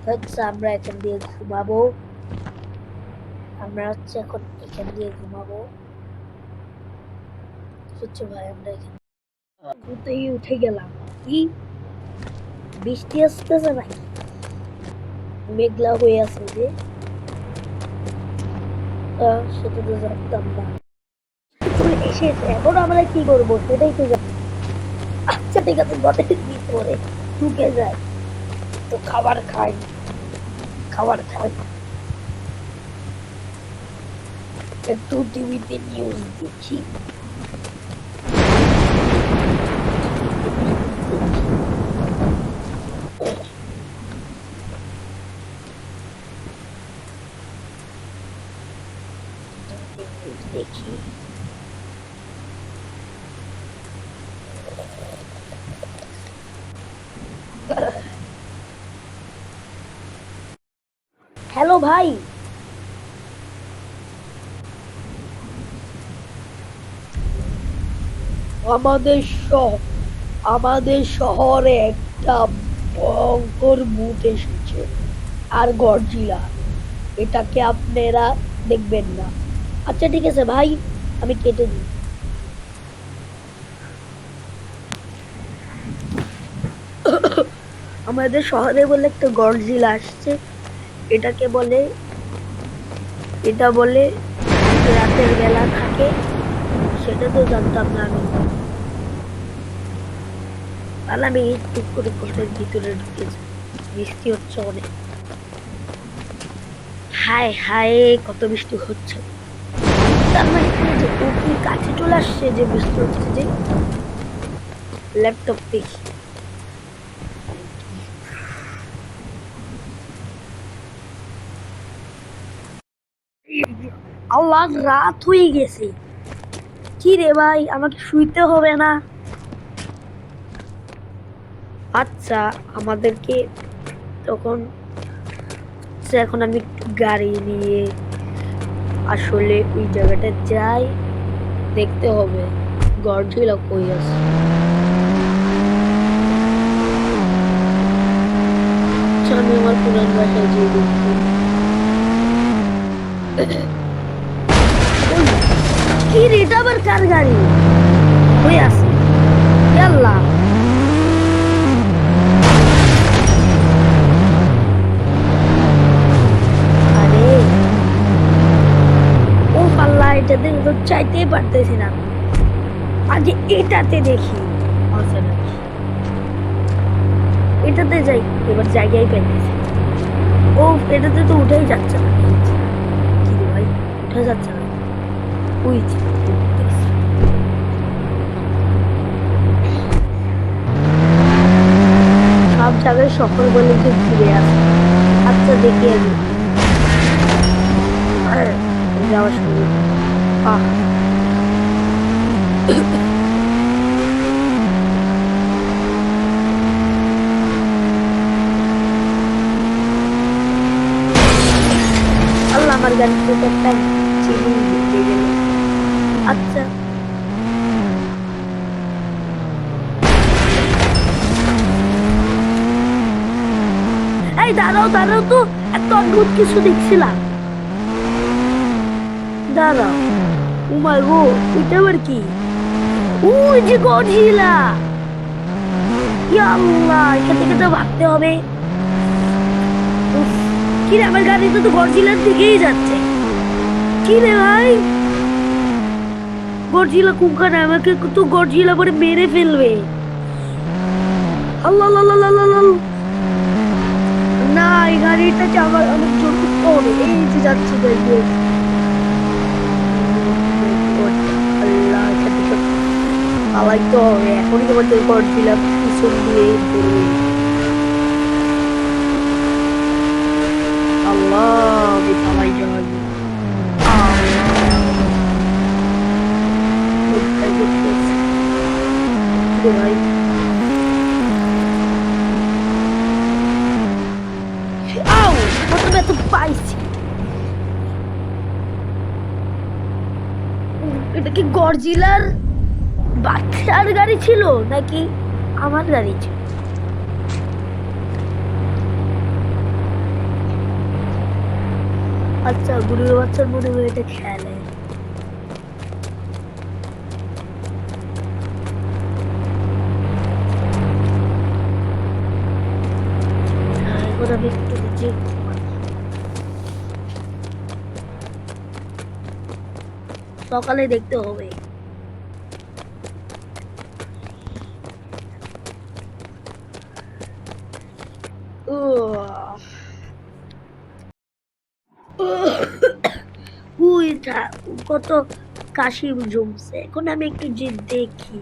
হচ্ছে আমরা এখান দিয়ে ঘুমাবো। আমরা হচ্ছে এখন এখান দিয়ে ঘুমাবো। হচ্ছে ভাই আমরা এখানে ঘুরতেই উঠে গেলাম। কি বৃষ্টি আসতেছে নাকি? মেঘলা হয়ে আছে যে, সেটা তো জানতাম না। এসেছে, এখন আমরা কি করবো সেটাই তো জানি। আচ্ছা ঠিক আছে, ঘরের ভিতরে ঢুকে যায় তো খাবার খাই। একটু টিভিতে নিউজ দেখি। দেখি হ্যালো ভাই, আমাদের আমাদের শহরে একটা ভয়ঙ্কর ভূত এসেছে আর গডজিলা, এটাকে আপনারা দেখবেন না। আচ্ছা ঠিক আছে ভাই, আমি কেটে দিই। আমাদের শহরে বলে একটা গডজিলা আসছে, এটাকে বলে এটা বলে রাতের বেলা থাকে, সেটা তো জানতাম না আমি। আর আমি টুক করে ঘরের ভিতরে ঢুকেছি, বৃষ্টি হচ্ছে অনেক। হায় হায়, কত বৃষ্টি হচ্ছে। তার মানে যে ও কি কাছে চলে আসছে, যে বৃষ্টি হচ্ছে যে। ল্যাপটপ দেখি। আল্লাহ, রাত হয়ে গেছে। কি রে ভাই, আমাকে শুইতে হবে না? আচ্ছা, আমাদেরকে তখন এখন আমি গাড়ি নিয়ে আসলে ওই জায়গাটা যাই, দেখতে হবে গডজিলা কই আছে। আমি আমার পুরান বাসায় যেয়ে দেখি। কি রে, এটা আবার কার গাড়ি হয়ে আছে? আল্লাহ, আরে ও পাল্লা, এটাতে তো চাইতেই পারতেছি না। আগে এটাতে দেখি আছে নাকি। এটাতে যাই, এবার জায়গায় পাইতেছি। ও এটাতে তো উঠেই যাচ্ছে না। কি রে ভাই, উঠে যাচ্ছে না। ওই যে, সব জায়গায় সফল বলে যে ঘুরে আসে। আচ্ছা দেখি আমি যাওয়া শুরু। আহ আল্লাহ, আমার গাড়িতে তো একটা চিনি দিয়ে গেল। আচ্ছা এই দাঁড়াও দাঁড়াও তো, একটা অদ্ভুত কিছু দেখছিলাম। দাঁড়াও, ও মাই গো, এটা আবার কি? ওই যে গডজিলা। ইয়া আল্লাহ, এখান থেকে তো ভাবতে হবে। উফ, কি রে, আমার গাড়িতে তো গডজিলার দিকেই যাচ্ছে। কি রে ভাই, গডজিলা কোনখানে? আমাকে তো গডজিলা করে মেরে ফেলবে। আল্লাহ আল্লাহ আল্লাহ আল্লাহ আল্লাহ। না, এই গাড়িটাকে আমার অনেক জোর করতে হবে। এই যে যাচ্ছে দেখবে। আল্লাহ, এখান থেকে পালাইতে হবে। এখনই তোমাকে গডজিলা পিছন দিয়ে ধরবে। আল্লাহ, আমি পালাই যাই। ভাই প্রথমে তো পাইছি। এটা কি গডজিলার বাচ্চার গাড়ি ছিল নাকি আমার গাড়ি ছিল? আচ্ছা, গরুর বাচ্চার মনে হয় এটা খেলে। এখন আমি একটু নিচে সকালে দেখতে হবে। কত কাশি জমছে। এখন আমি একটু যে দেখি,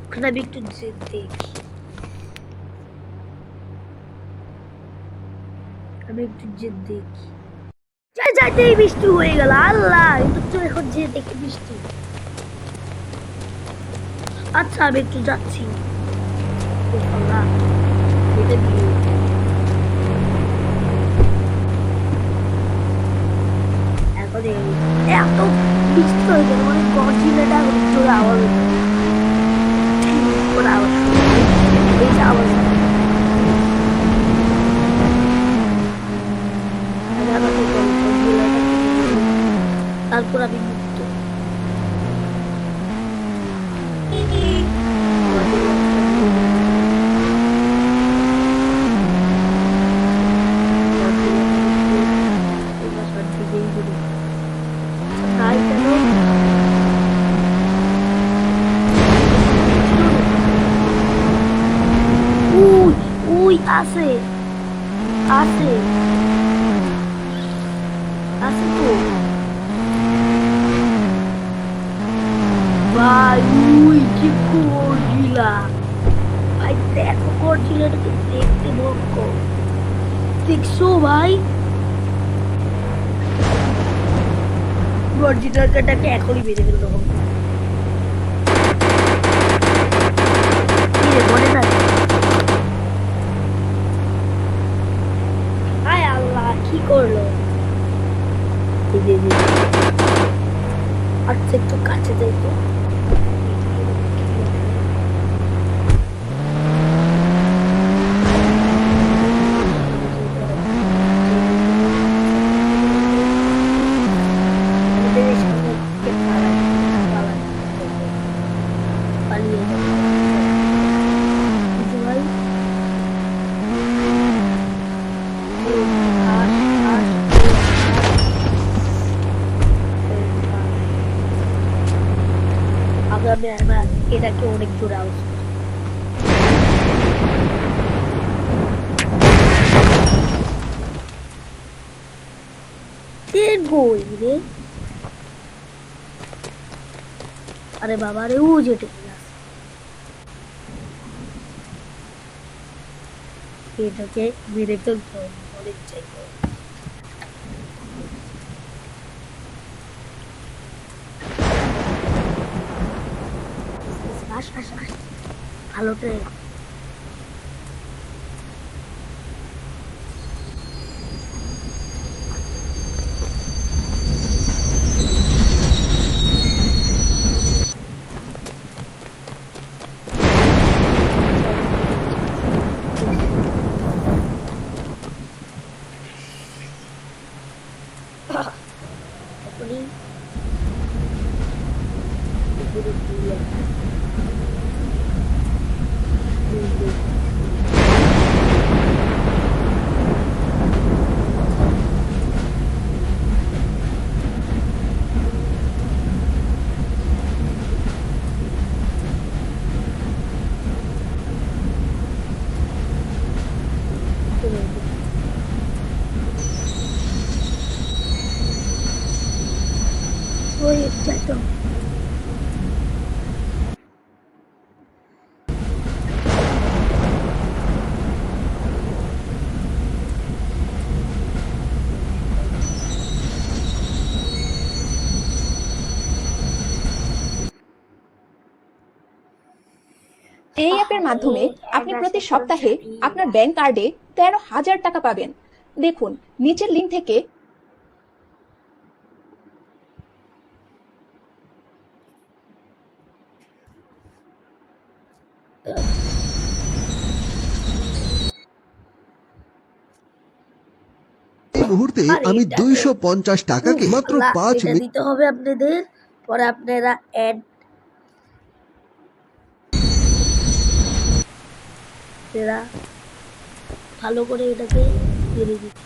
এখন আমি একটু যে দেখি, আমি একটু যে দেখি। যাইতেই বৃষ্টি হয়ে গেল। আল্লাহ, এটা তো এখন যে দেখি বৃষ্টি। আচ্ছা, আমি একটু যাচ্ছি। আল্লাহ, এটা দিয়ে এখন এত বৃষ্টি হয়ে গেল, মানে গর্জিলাটা জোরে আওয়াজ করে আওয়াজ এই যে আওয়াজ তারপর আমি মুক্ত। তাই কেন উই উই আছে আছে আছে তো ভাই। উই কি গর্জিলা ভাই, দেখো গর্জিলাটাকে দেখতে ভয়ঙ্কর। দেখছো ভাই, গর্জিলাটাকে এখনই বেঁধে ফেলতে হবে। মনে না, হায় আল্লাহ, কি করলো? আচ্ছা, একটু কাছে যাই তো। পালিয়ে ভাই, আগামী আমরা এটাকে অনেক জোরে আওয়াজ বই রে। আরে বাবা রে, ও যেটা এটাকে মেরে ফেলতে হবে অনেক জায়গায়। ভালো ট্রেন। এখনই উপরে দিয়ে ওই একটা এই অ্যাপের মাধ্যমে আপনি প্রতি সপ্তাহে আপনার ব্যাংক কার্ডে 13,000 টাকা পাবেন। দেখুন নিচের লিঙ্ক থেকে। মুহূর্তে আরে আমি এটা 250 টাকাকে মাত্র আল্লাহ, 5 এটা দিতে হবে আপনাদের, পরে আপনারা অ্যাড ভালো করে এটাকে মেরে দিচ্ছি।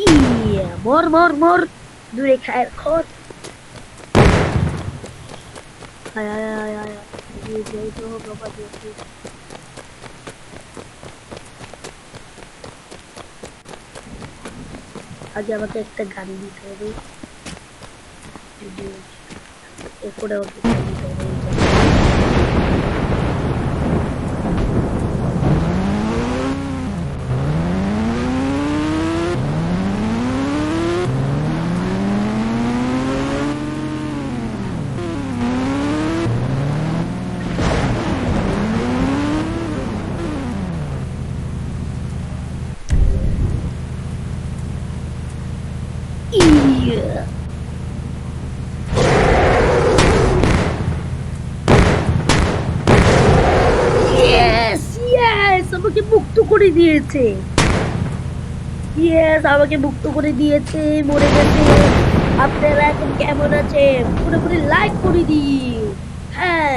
ইয়া মর মর মর, দূরে খায় খর। আয় আয় আয় আয় আয়। এই যে এই তো বাবা দেখি। আগে আমাকে একটা গাড়ি দিতে হবে, এরপরে আমাকে গাড়ি দিতে হবে। ইয়া ইয়েস ইয়েস, আমাকে মুক্ত করে দিয়েছে। ইয়েস, আমাকে মুক্ত করে দিয়েছে, মরে গেছে। আপনারা এখন কেমন আছেন? পুরোপুরি লাইক করে দিন। হ্যাঁ,